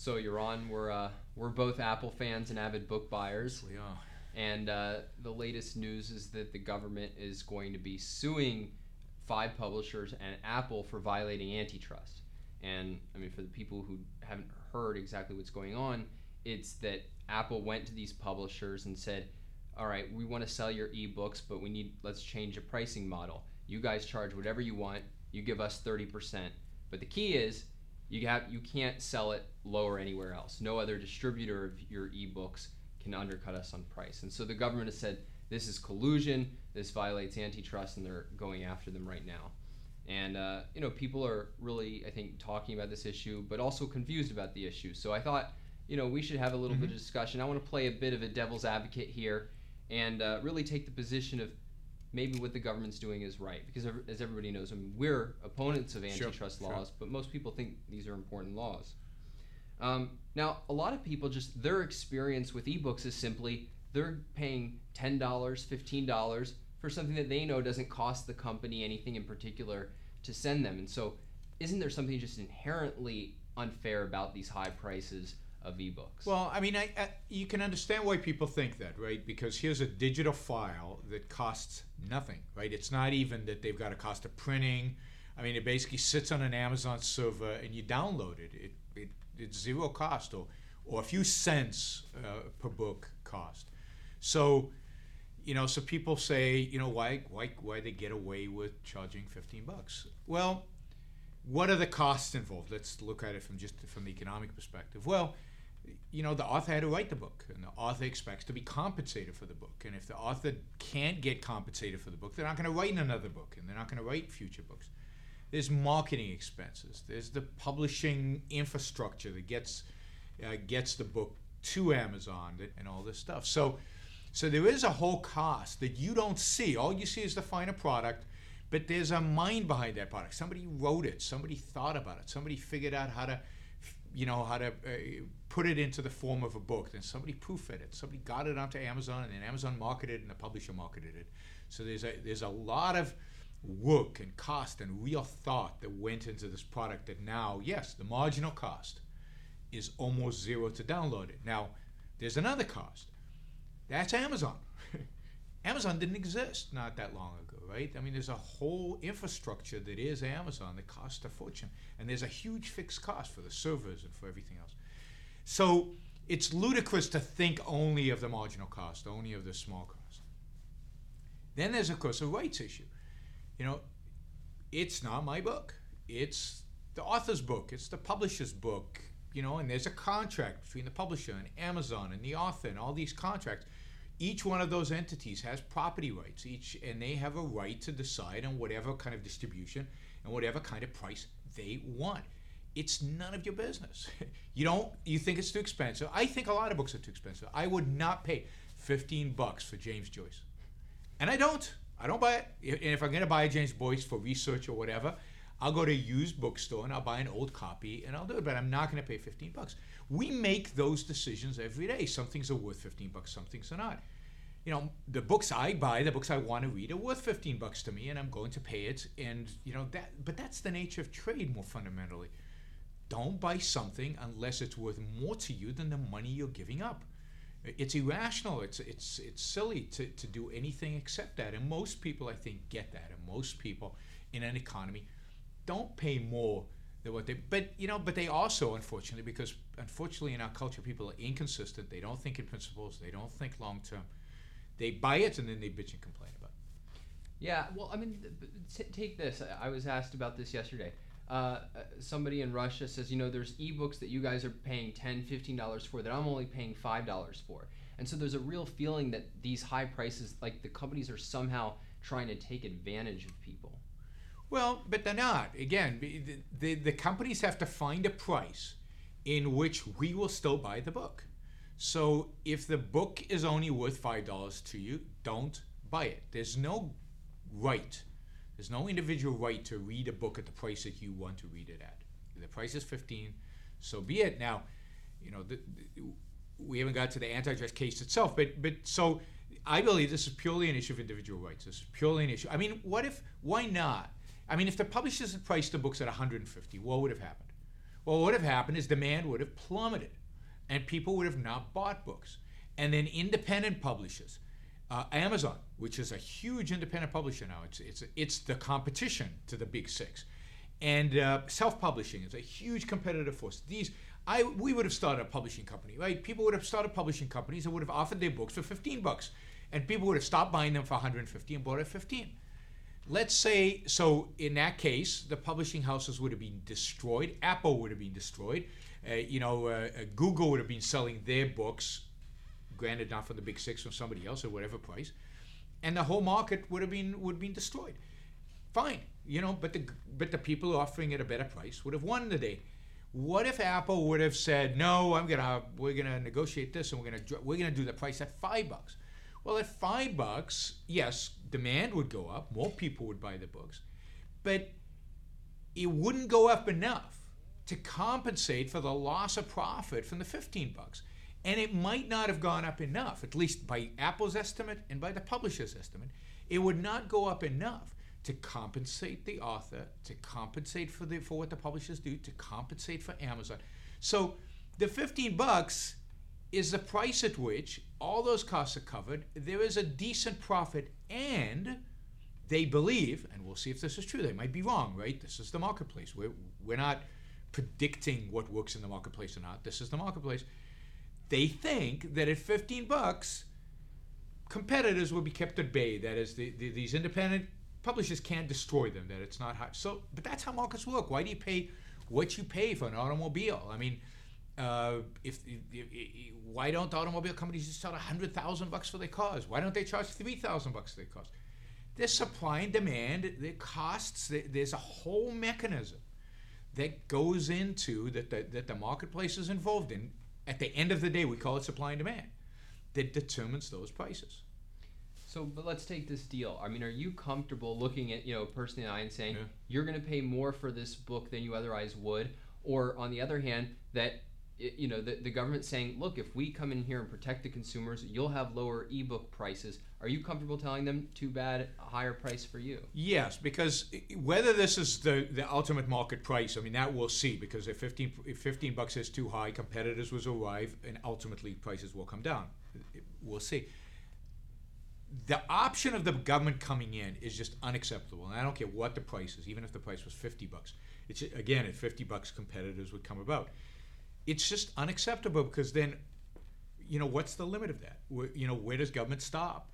So Yaron, we're both Apple fans and avid book buyers. We are. And the latest news is that the government is going to be suing 5 publishers and Apple for violating antitrust. And I mean, for the people who haven't heard exactly what's going on, it's that Apple went to these publishers and said, all right, we want to sell your ebooks, but let's change the pricing model. You guys charge whatever you want. You give us 30%. But the key is you can't sell it lower anywhere else. No other distributor of your ebooks can undercut us on price. And so the government has said this is collusion, this violates antitrust, and they're going after them right now. And people are really, I think, talking about this issue, but also confused about the issue. So I thought, we should have a little bit of discussion. I want to play a bit of a devil's advocate here and really take the position of maybe what the government's doing is right. Because as everybody knows, I mean, we're opponents of antitrust laws, but most people think these are important laws. Now, a lot of people, just their experience with ebooks is simply they're paying $10, $15 for something that they know doesn't cost the company anything in particular to send them. And so isn't there something just inherently unfair about these high prices of ebooks? Well, I mean, you can understand why people think that, right? Because here's a digital file that costs nothing, right? It's not even that they've got a cost of printing. I mean, it basically sits on an Amazon server and you download it. It's zero cost or a few cents per book cost. So, so people say, why they get away with charging $15? Well, what are the costs involved? Let's look at it from the economic perspective. Well, the author had to write the book, and the author expects to be compensated for the book. And if the author can't get compensated for the book, they're not going to write another book, and they're not going to write future books. There's marketing expenses. There's the publishing infrastructure that gets the book to Amazon and all this stuff. So there is a whole cost that you don't see. All you see is the final product, but there's a mind behind that product. Somebody wrote it. Somebody thought about it. Somebody figured out how to put it into the form of a book. Then somebody proofread it. Somebody got it onto Amazon, and then Amazon marketed it, and the publisher marketed it. So there's a lot of work and cost and real thought that went into this product that now, yes, the marginal cost is almost zero to download it. Now, there's another cost. That's Amazon. Amazon didn't exist not that long ago, right? I mean, there's a whole infrastructure that is Amazon that costs a fortune. And there's a huge fixed cost for the servers and for everything else. So it's ludicrous to think only of the marginal cost, only of the small cost. Then there's, of course, a rights issue. It's not my book. It's the author's book. It's the publisher's book. And there's a contract between the publisher and Amazon and the author and all these contracts. Each one of those entities has property rights, and they have a right to decide on whatever kind of distribution and whatever kind of price they want. It's none of your business. You think it's too expensive. I think a lot of books are too expensive. I would not pay $15 for James Joyce. And I don't buy it. And if I'm going to buy a James Joyce for research or whatever, I'll go to a used bookstore and I'll buy an old copy and I'll do it, but I'm not going to pay $15. We make those decisions every day. Some things are worth $15, some things are not. The books I buy, the books I want to read are worth $15 to me, and I'm going to pay it. And but that's the nature of trade more fundamentally. Don't buy something unless it's worth more to you than the money you're giving up. It's irrational. It's silly to do anything except that. And most people, I think, get that. And most people in an economy don't pay more than what they. But they also, unfortunately, in our culture, people are inconsistent. They don't think in principles. They don't think long term. They buy it and then they bitch and complain about it. Yeah. Well, I mean, take this. I was asked about this yesterday. Somebody in Russia says, there's ebooks that you guys are paying $10, $15 for that I'm only paying $5 for. And so there's a real feeling that these high prices, like the companies are somehow trying to take advantage of people. Well, but they're not. Again, the companies have to find a price in which we will still buy the book. So if the book is only worth $5 to you, don't buy it. There's no right. There's no individual right to read a book at the price that you want to read it at. The price is $15, so be it. Now, we haven't got to the antitrust case itself, but so I believe this is purely an issue of individual rights. This is purely an issue. I mean, why not? I mean, if the publishers had priced the books at $150, what would have happened? Well, what would have happened is demand would have plummeted, and people would have not bought books. And then independent publishers, Amazon, which is a huge independent publisher now, it's the competition to the big six, and self-publishing is a huge competitive force. We would have started a publishing company, right? People would have started publishing companies and would have offered their books for $15, and people would have stopped buying them for $150 and bought it at $15. Let's say, so in that case, the publishing houses would have been destroyed. Apple would have been destroyed. Google would have been selling their books, granted not from the big six, from somebody else at whatever price, and the whole market would have been destroyed. Fine, but the people offering at a better price would have won the day. What if Apple would have said, no, we're gonna negotiate this, and we're gonna do the price at $5? Well, at $5, yes, demand would go up, more people would buy the books, but it wouldn't go up enough to compensate for the loss of profit from the $15. And it might not have gone up enough, at least by Apple's estimate and by the publisher's estimate. It would not go up enough to compensate the author, to compensate for what the publishers do, to compensate for Amazon. So the $15 is the price at which all those costs are covered. There is a decent profit, and they believe, and we'll see if this is true, they might be wrong, right? This is the marketplace. We're not predicting what works in the marketplace or not. This is the marketplace. They think that at $15, competitors will be kept at bay. That is, these independent publishers can't destroy them, that it's not high. So, but that's how markets work. Why do you pay what you pay for an automobile? I mean, why don't automobile companies just charge $100,000 for their cars? Why don't they charge $3,000 for their cars? There's supply and demand, the costs. There's a whole mechanism that goes into that the marketplace is involved in. At the end of the day, we call it supply and demand, that determines those prices. So, but let's take this deal. I mean, are you comfortable looking at, a person in the eye and saying, you're going to pay more for this book than you otherwise would? Or on the other hand, that, the government saying, look, if we come in here and protect the consumers, you'll have lower ebook prices. Are you comfortable telling them, too bad, a higher price for you? Yes, because whether this is the ultimate market price, I mean, that we'll see, because if $15 is too high, competitors will arrive, and ultimately prices will come down. We'll see. The option of the government coming in is just unacceptable, and I don't care what the price is, even if the price was $50. It's, again, at $50, competitors would come about. It's just unacceptable, because then, what's the limit of that? Where does government stop?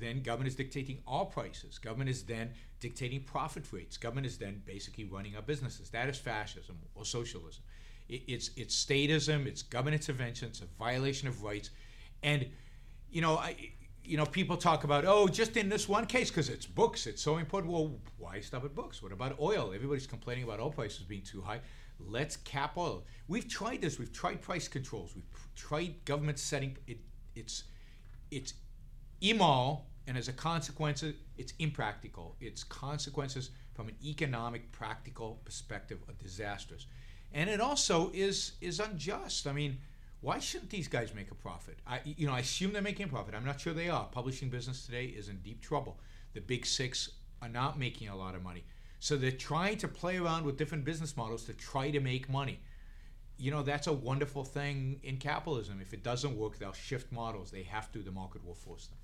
Then government is dictating all prices. Government is then dictating profit rates. Government is then basically running our businesses. That is fascism or socialism. It's statism. It's government intervention. It's a violation of rights. And, people talk about, just in this one case, because it's books, it's so important. Well, why stop at books? What about oil? Everybody's complaining about oil prices being too high. Let's cap oil. We've tried this. We've tried price controls. We've tried government setting. It's immoral, and as a consequence, it's impractical. Its consequences from an economic, practical perspective are disastrous. And it also is unjust. I mean, why shouldn't these guys make a profit? I assume they're making a profit. I'm not sure they are. Publishing business today is in deep trouble. The big six are not making a lot of money. So they're trying to play around with different business models to try to make money. That's a wonderful thing in capitalism. If it doesn't work, they'll shift models. They have to. The market will force them.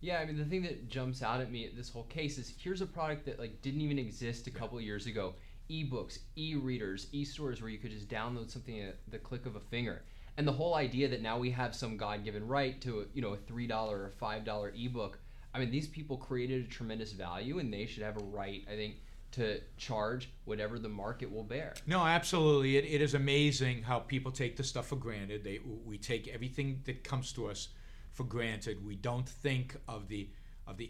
Yeah, I mean, the thing that jumps out at me at this whole case is here's a product that didn't even exist a couple of years ago. E-books, e-readers, e-stores where you could just download something at the click of a finger. And the whole idea that now we have some God-given right to a $3 or $5 ebook. I mean, these people created a tremendous value, and they should have a right, I think, to charge whatever the market will bear. No, absolutely. It is amazing how people take this stuff for granted. We take everything that comes to us for granted. We don't think of the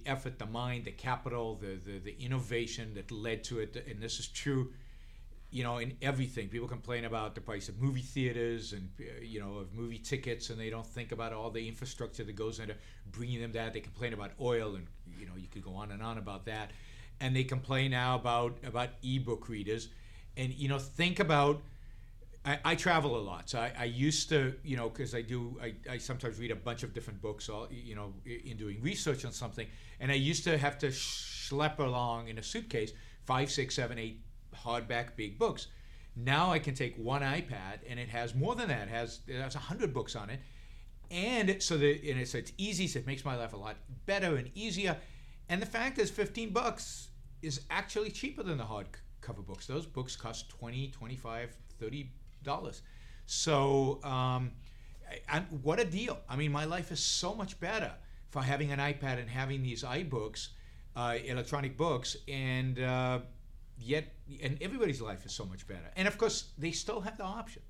effort, the mind, the capital, the innovation that led to it. And this is true, in everything. People complain about the price of movie theaters and of movie tickets, and they don't think about all the infrastructure that goes into bringing them that. They complain about oil, and you could go on and on about that. And they complain now about ebook readers, and think about. I travel a lot, so I used to, because I sometimes read a bunch of different books, in doing research on something, and I used to have to schlep along in a suitcase 5, 6, 7, 8 hardback big books. Now I can take one iPad and it has more than that. It has 100 books on it. And so it's easy, so it makes my life a lot better and easier. And the fact is $15 is actually cheaper than the hardcover books. Those books cost $20, $25, $30. So what a deal. I mean, my life is so much better for having an iPad and having these iBooks, electronic books, and everybody's life is so much better. And of course, they still have the option.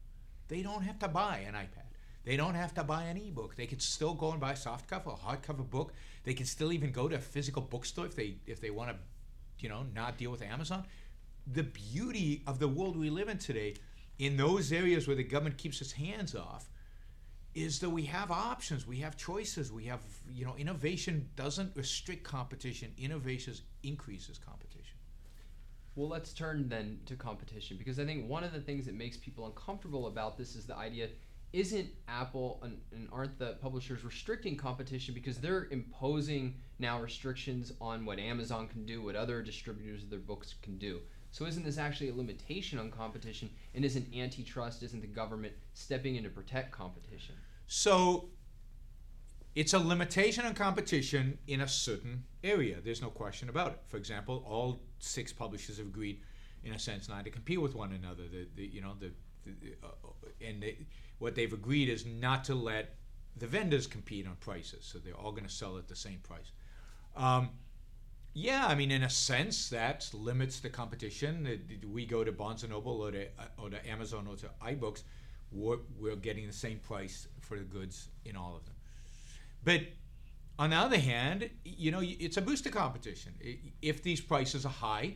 They don't have to buy an iPad. They don't have to buy an ebook. They could still go and buy a softcover or hardcover book. They can still even go to a physical bookstore if they want to, not deal with Amazon. The beauty of the world we live in today, in those areas where the government keeps its hands off, is that we have options, we have choices, we have, innovation doesn't restrict competition. Innovation increases competition. Well, let's turn then to competition, because I think one of the things that makes people uncomfortable about this is the idea, isn't Apple and aren't the publishers restricting competition because they're imposing now restrictions on what Amazon can do, what other distributors of their books can do? So isn't this actually a limitation on competition, and isn't antitrust, isn't the government stepping in to protect competition? So it's a limitation on competition in a certain area. There's no question about it. For example, all 6 publishers have agreed, in a sense, not to compete with one another. What they've agreed is not to let the vendors compete on prices. So they're all going to sell at the same price. Yeah, I mean, in a sense, that limits the competition. We go to Barnes & Noble or to Amazon or to iBooks, we're getting the same price for the goods in all of them. But on the other hand, it's a boost to competition. If these prices are high,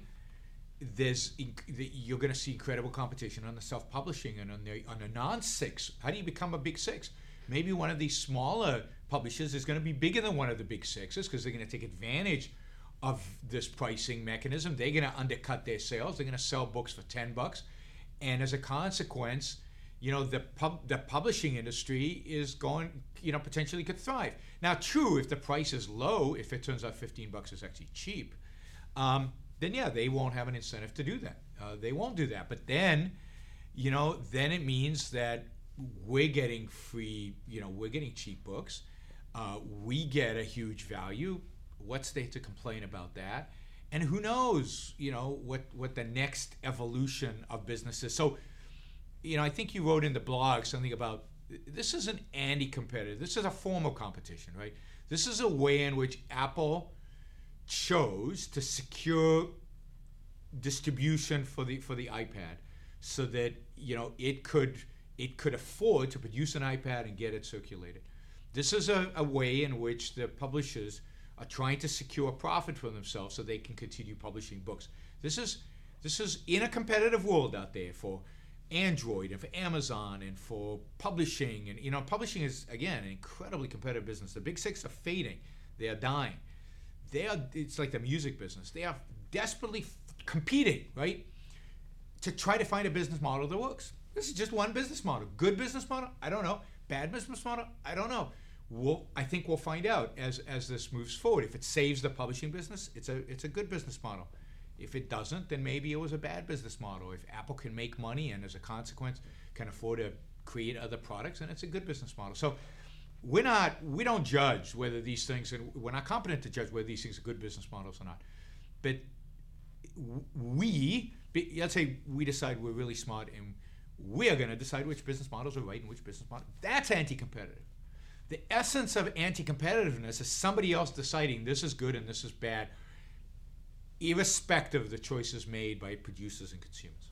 you're going to see incredible competition on the self-publishing and on the non-6. How do you become a big 6? Maybe one of these smaller publishers is going to be bigger than one of the big 6s because they're going to take advantage of this pricing mechanism. They're going to undercut their sales. They're going to sell books for $10, and as a consequence, the publishing industry is going, potentially could thrive. Now, true, if the price is low, if it turns out $15 is actually cheap, then yeah, they won't have an incentive to do that. They won't do that. But then, then it means that we're getting free, we're getting cheap books. We get a huge value. What's there to complain about that? And who knows, what the next evolution of business is. So, I think you wrote in the blog something about this is an anti-competitive. This is a form of competition, right? This is a way in which Apple chose to secure distribution for the iPad, so that it could afford to produce an iPad and get it circulated. This is a way in which the publishers are trying to secure profit for themselves so they can continue publishing books. This is in a competitive world out there for Android and for Amazon and for publishing, and publishing is again an incredibly competitive business. The big 6 are fading; they are dying. It's like the music business. They are desperately competing, right, to try to find a business model that works. This is just one business model. Good business model? I don't know. Bad business model? I don't know. I think we'll find out as this moves forward. If it saves the publishing business, it's a good business model. If it doesn't, then maybe it was a bad business model. If Apple can make money and as a consequence can afford to create other products, then it's a good business model. So we don't judge whether these things, and we're not competent to judge whether these things are good business models or not. But let's say we decide we're really smart and we're going to decide which business models are right and which business models. That's anti-competitive. The essence of anti-competitiveness is somebody else deciding this is good and this is bad, irrespective of the choices made by producers and consumers.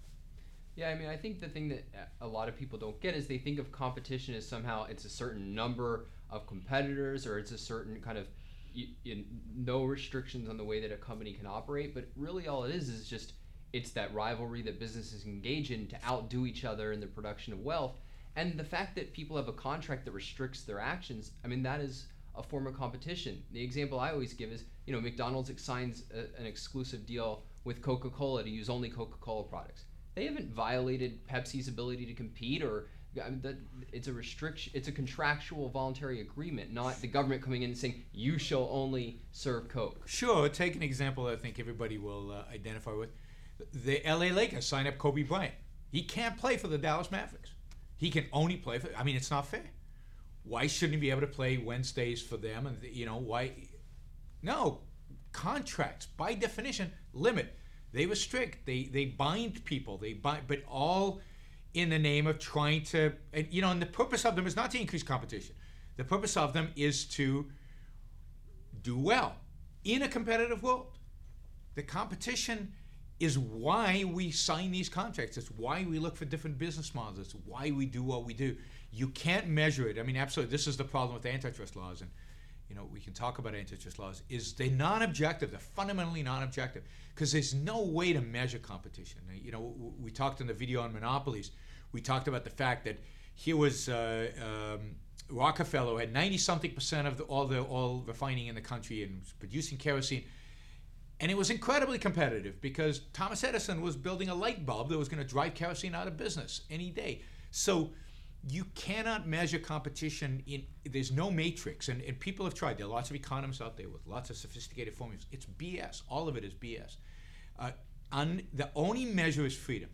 Yeah, I mean, I think the thing that a lot of people don't get is they think of competition as somehow it's a certain number of competitors, or it's a certain kind of no restrictions on the way that a company can operate. But really all it is just it's that rivalry that businesses engage in to outdo each other in the production of wealth. And the fact that people have a contract that restricts their actions, I mean, that is a form of competition. The example I always give is, McDonald's signs an exclusive deal with Coca-Cola to use only Coca-Cola products. They haven't violated Pepsi's ability to compete, or it's a restriction. It's a contractual voluntary agreement, not the government coming in and saying you shall only serve Coke. Sure. Take an example that I think everybody will identify with. The LA Lakers sign up Kobe Bryant. He can't play for the Dallas Mavericks. He can only play for. I mean, it's not fair. Why shouldn't he be able to play Wednesdays for them? And why? No, contracts by definition limit. They restrict. They bind people. They bind, but all in the name of trying to. And the purpose of them is not to increase competition. The purpose of them is to do well in a competitive world. The competition is why we sign these contracts. It's why we look for different business models. It's why we do what we do. You can't measure it. I mean, absolutely, this is the problem with antitrust laws, and we can talk about antitrust laws, is they're non-objective. They're fundamentally non-objective because there's no way to measure competition. We talked in the video on monopolies. We talked about the fact that here was Rockefeller had 90-something% of all the oil refining in the country and was producing kerosene. And it was incredibly competitive because Thomas Edison was building a light bulb that was going to drive kerosene out of business any day. So you cannot measure competition there's no matrix. And people have tried. There are lots of economists out there with lots of sophisticated formulas. It's BS. All of it is BS. The only measure is freedom.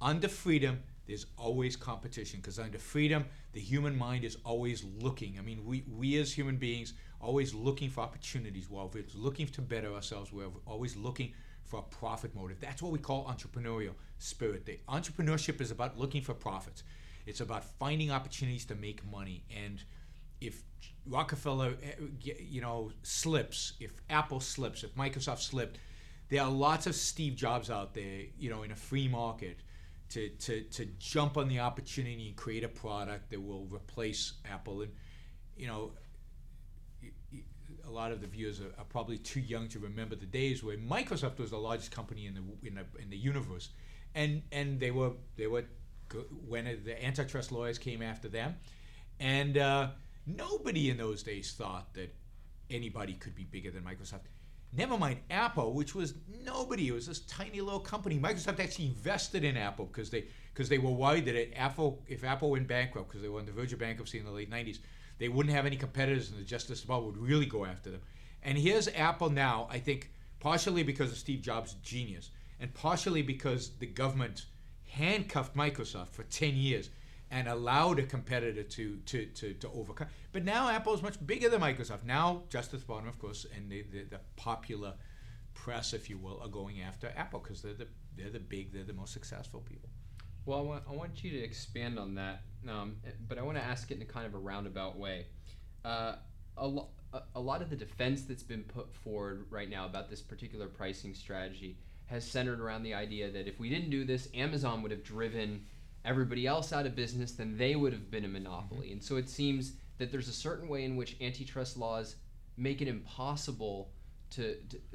Under freedom, there's always competition because under freedom, the human mind is always looking. I mean, we as human beings always looking for opportunities. While we're looking to better ourselves, we're always looking for a profit motive. That's what we call entrepreneurial spirit. The entrepreneurship is about looking for profits. It's about finding opportunities to make money. And if Rockefeller, slips, if Apple slips, if Microsoft slipped, there are lots of Steve Jobs out there, in a free market to jump on the opportunity and create a product that will replace Apple. And, a lot of the viewers are probably too young to remember the days where Microsoft was the largest company in the universe, and they were when the antitrust lawyers came after them, and nobody in those days thought that anybody could be bigger than Microsoft. Never mind Apple, which was nobody. It was this tiny little company. Microsoft actually invested in Apple because they were worried that if Apple went bankrupt, because they were on the verge of bankruptcy in the late 90s, they wouldn't have any competitors, and the Justice Department would really go after them. And here's Apple now, I think, partially because of Steve Jobs' genius, and partially because the government handcuffed Microsoft for 10 years and allowed a competitor to overcome. But now Apple is much bigger than Microsoft. Now Justice Department, of course, and the popular press, if you will, are going after Apple because they're the most successful people. Well, I want you to expand on that, but I want to ask it in a kind of a roundabout way. A lot of the defense that's been put forward right now about this particular pricing strategy has centered around the idea that if we didn't do this, Amazon would have driven everybody else out of business, then they would have been a monopoly. Mm-hmm. And so it seems that there's a certain way in which antitrust laws make it impossible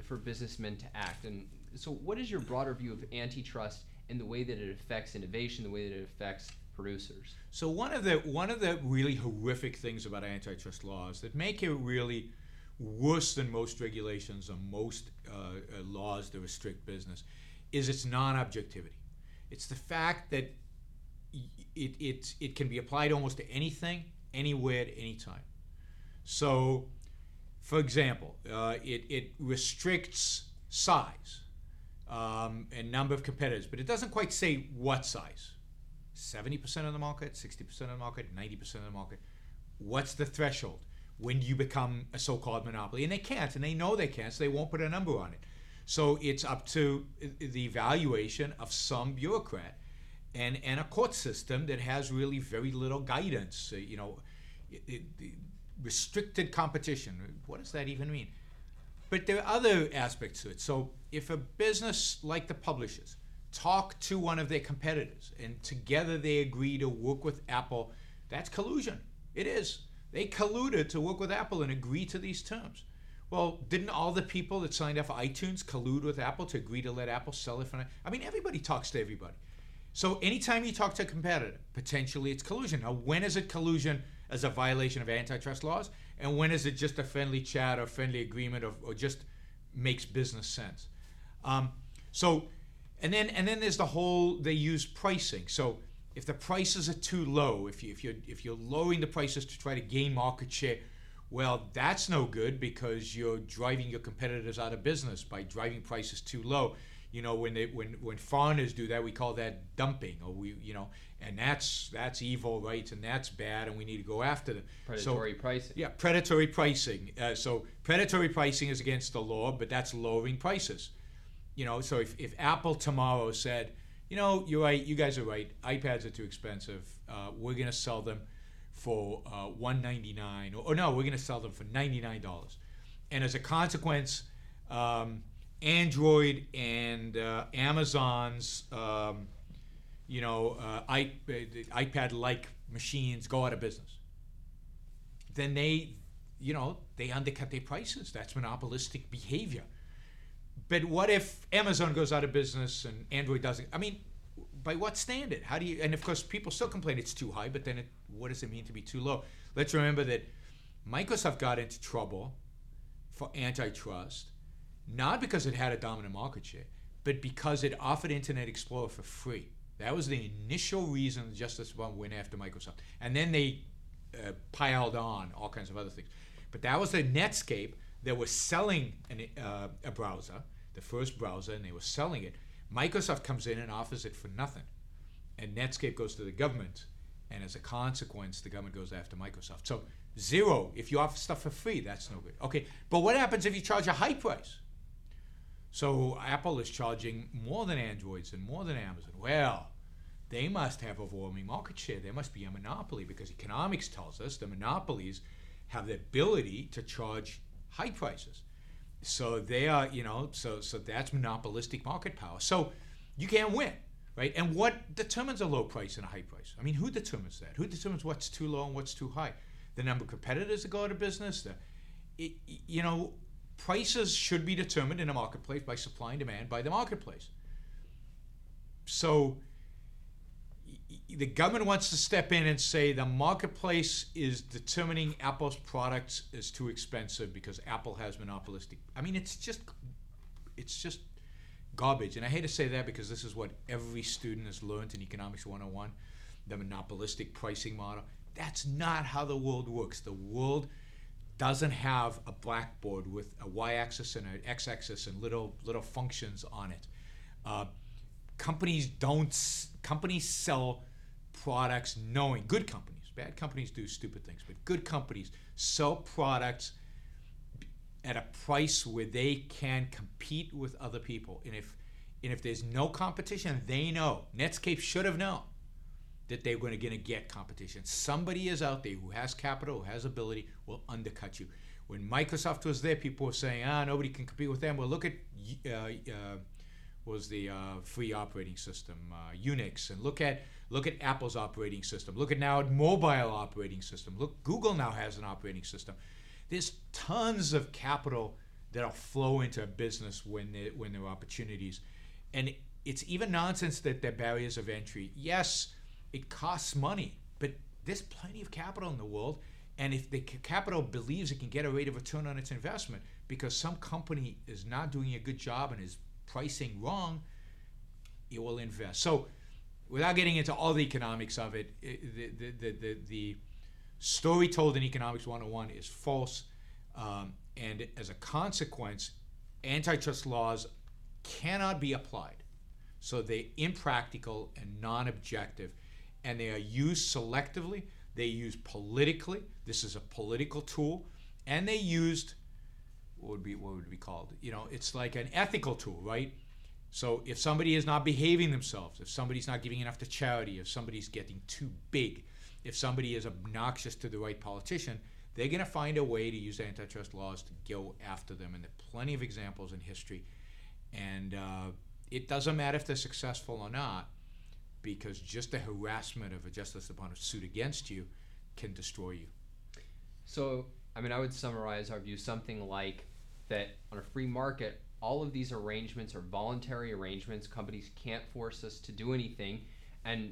for businessmen to act. And so what is your broader view of antitrust in the way that it affects innovation, the way that it affects producers? So one of the really horrific things about antitrust laws that make it really worse than most regulations or most laws that restrict business is its non-objectivity. It's the fact that it can be applied almost to anything, anywhere, at any time. So, for example, it restricts size and number of competitors, but it doesn't quite say what size. 70% of the market, 60% of the market, 90% of the market. What's the threshold? When do you become a so-called monopoly? And they can't, and they know they can't, so they won't put a number on it. So it's up to the evaluation of some bureaucrat and a court system that has really very little guidance. Restricted competition. What does that even mean? But there are other aspects to it. So if a business like the publishers talk to one of their competitors and together they agree to work with Apple, that's collusion. It is. They colluded to work with Apple and agree to these terms. Well, didn't all the people that signed up for iTunes collude with Apple to agree to let Apple sell it for? I mean, everybody talks to everybody. So anytime you talk to a competitor, potentially it's collusion. Now, when is it collusion as a violation of antitrust laws? And when is it just a friendly chat or friendly agreement or just makes business sense? And then there's the whole, they use pricing. So if the prices are too low, if you're lowering the prices to try to gain market share, well, that's no good because you're driving your competitors out of business by driving prices too low. when foreigners do that, we call that dumping, or and that's evil, right? And that's bad, and we need to go after them. Predatory pricing. Yeah, predatory pricing. So predatory pricing is against the law, but that's lowering prices. So if Apple tomorrow said, you're right, you guys are right, iPads are too expensive, we're going to sell them for $199, or no, we're going to sell them for $99. And as a consequence, Android and Amazon's iPad-like machines go out of business. Then they undercut their prices. That's monopolistic behavior. But what if Amazon goes out of business and Android doesn't? I mean, by what standard? How do you? And of course, people still complain it's too high. But then, what does it mean to be too low? Let's remember that Microsoft got into trouble for antitrust, not because it had a dominant market share, but because it offered Internet Explorer for free. That was the initial reason the Justice Department went after Microsoft. And then they piled on all kinds of other things. But that was the Netscape that was selling a browser, the first browser, and they were selling it. Microsoft comes in and offers it for nothing. And Netscape goes to the government. And as a consequence, the government goes after Microsoft. So zero, if you offer stuff for free, that's no good. Okay, but what happens if you charge a high price? So Apple is charging more than Androids and more than Amazon. Well, they must have overwhelming market share. There must be a monopoly, because economics tells us the monopolies have the ability to charge high prices. So they are, so that's monopolistic market power. So you can't win, right? And what determines a low price and a high price? I mean, who determines that? Who determines what's too low and what's too high? The number of competitors that go out of business? Prices should be determined in a marketplace by supply and demand by the marketplace. So the government wants to step in and say the marketplace is determining Apple's products is too expensive because Apple has monopolistic. I mean, it's just garbage. And I hate to say that, because this is what every student has learned in Economics 101, the monopolistic pricing model. That's not how the world works. The world doesn't have a blackboard with a y-axis and an x-axis and little functions on it. Companies sell products knowing, good companies, bad companies do stupid things, but good companies sell products at a price where they can compete with other people. And if there's no competition, they know. Netscape should have known that they were going to get competition. Somebody is out there who has capital, who has ability, will undercut you. When Microsoft was there, people were saying, nobody can compete with them. Well, look at was the free operating system, Unix, and look at Apple's operating system. Look at now at mobile operating system. Look, Google now has an operating system. There's tons of capital that'll flow into a business when there are opportunities, and it's even nonsense that there are barriers of entry. Yes, it costs money, but there's plenty of capital in the world, and if the capital believes it can get a rate of return on its investment because some company is not doing a good job and is pricing wrong, it will invest. So without getting into all the economics of it, the story told in Economics 101 is false, and as a consequence, antitrust laws cannot be applied. So they're impractical and non-objective, and they are used selectively, they're used politically. This is a political tool, and they used what would be called? It's like an ethical tool, right? So if somebody is not behaving themselves, if somebody's not giving enough to charity, if somebody's getting too big, if somebody is obnoxious to the right politician, they're going to find a way to use antitrust laws to go after them. And there are plenty of examples in history. And it doesn't matter if they're successful or not, because just the harassment of a Justice Department suit against you can destroy you. So, I would summarize our view something like that on a free market, all of these arrangements are voluntary arrangements. Companies can't force us to do anything. And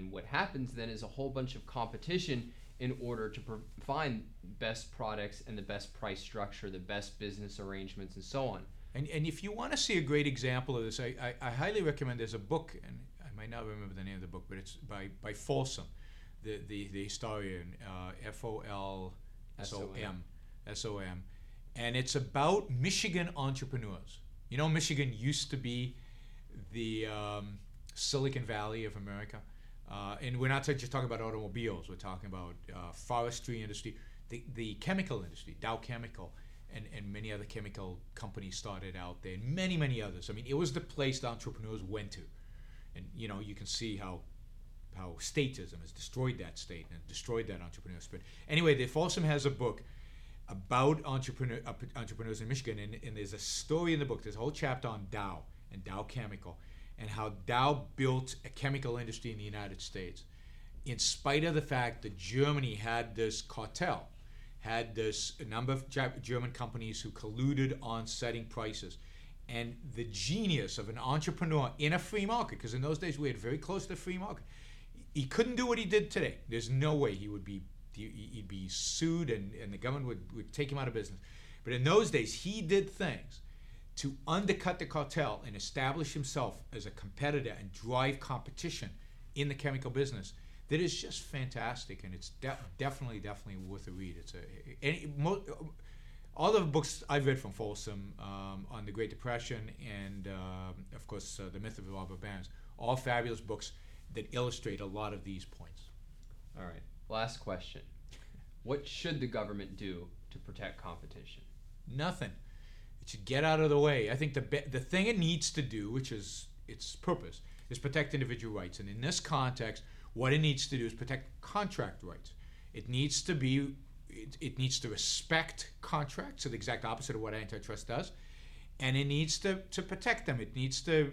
what happens then is a whole bunch of competition in order to find best products and the best price structure, the best business arrangements, and so on. And if you want to see a great example of this, I highly recommend, there's a book, and I might not remember the name of the book, but it's by Folsom, the historian, Folsom, and it's about Michigan entrepreneurs. You know, Michigan used to be the Silicon Valley of America. And we're not just talking about automobiles. We're talking about forestry industry, the chemical industry, Dow Chemical, and many other chemical companies started out there, and many, many others. I mean, it was the place the entrepreneurs went to. And, you know, you can see how statism has destroyed that state and destroyed that entrepreneur spirit. Anyway, the Folsom has a book about entrepreneurs in Michigan, and there's a story in the book. There's a whole chapter on Dow and Dow Chemical, and how Dow built a chemical industry in the United States, in spite of the fact that Germany had this cartel, had this a number of German companies who colluded on setting prices. And the genius of an entrepreneur in a free market, because in those days we had very close to the free market, he couldn't do what he did today. There's no way he'd be sued and the government would take him out of business. But in those days, he did things to undercut the cartel and establish himself as a competitor and drive competition in the chemical business. That is just fantastic, and it's definitely worth a read. All the books I've read from Folsom on the Great Depression and, of course, The Myth of the Robber Barons, all fabulous books that illustrate a lot of these points. All right. Last question. What should the government do to protect competition? Nothing. It should get out of the way. I think the thing it needs to do, which is its purpose, is protect individual rights. And in this context, what it needs to do is protect contract rights. It needs to respect contracts, so the exact opposite of what antitrust does, and it needs to protect them. It needs to,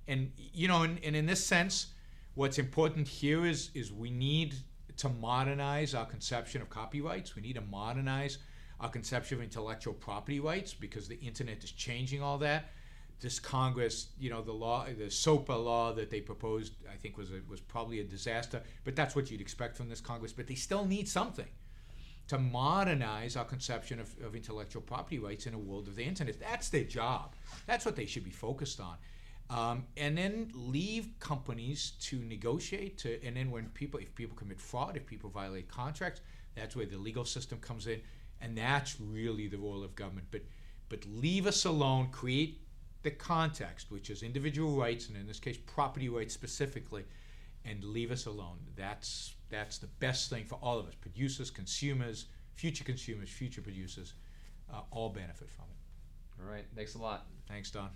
and in this sense, what's important here is we need to modernize our conception of copyrights. We need to modernize our conception of intellectual property rights, because the internet is changing all that. This Congress, the SOPA law that they proposed, I think was probably a disaster, but that's what you'd expect from this Congress. But they still need something to modernize our conception of intellectual property rights in a world of the internet. That's their job. That's what they should be focused on. And then leave companies to negotiate. And then if people commit fraud, if people violate contracts, that's where the legal system comes in. And that's really the role of government. But leave us alone, create the context, which is individual rights, and in this case, property rights specifically, and leave us alone. That's the best thing for all of us, producers, future producers, all benefit from it. All right. Thanks a lot. Thanks, Don.